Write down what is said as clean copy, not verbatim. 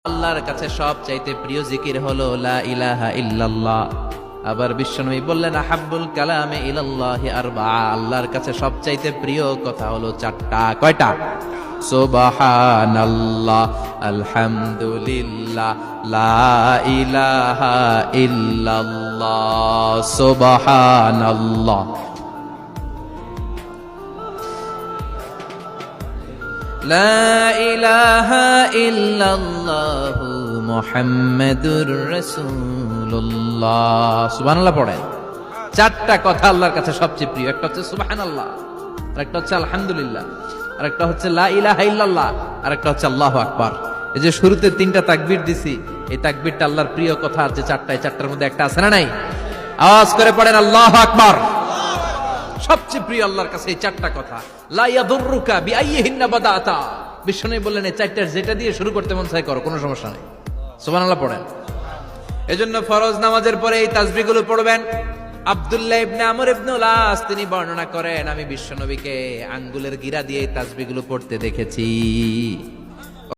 আল্লাহর কাছে সবচাইতে প্রিয় জিকির হলো লা ইলাহা ইল্লাল্লাহ। আবার বিশ্বনবী বললেন আহাব্বুল কালামে ইলাল্লাহি আরবাআ, আল্লাহর কাছে সবচাইতে প্রিয় কথা হলো চারটা। কয়টা? সুবহানাল্লাহ, আলহামদুলিল্লাহ, লা ইলাহা ইল্লাল্লাহ। সুবহানাল্লাহ, লা ইলাহা ইল্লাল্লাহু মুহাম্মাদুর রাসূলুল্লাহ। সুবহানাল্লাহ পড়েন। চারটা কথা আল্লাহর কাছে সবচেয়ে প্রিয়। একটা হচ্ছে সুবহানাল্লাহ, আরেকটা হচ্ছে আলহামদুলিল্লাহ, আরেকটা হচ্ছে লা ইলাহা ইল্লাল্লাহ, আরেকটা হচ্ছে আল্লাহু আকবার। এই যে শুরুতে তিনটা তাকবীর দিছি, এই তাকবীরটা আল্লাহর প্রিয় কথা। আর যে চারটা, এই চারটার মধ্যে একটা আছে না নাই? আওয়াজ করে পড়েন আল্লাহু আকবার। সবচেয়ে প্রিয় আল্লাহর কাছে এই চারটা কথা। লা ইয়াদুররুকা বিআইয়িহিন্না বাদাতা, বিশ্বনবী বললেন এই চারটার যেটা দিয়ে শুরু করতে মন চায় করো, কোনো সমস্যা নেই। সুবহানাল্লাহ পড়েন। এজন্য ফরজ নামাজের পরে এই তাসবিহগুলো পড়বেন। আব্দুল্লাহ ইবনে আমর ইবনে উলাস তিনি বর্ণনা করেন, আমি বিশ্বনবীকে আঙ্গুলের গিরা দিয়ে এই তাসবিহগুলো পড়তে দেখেছি।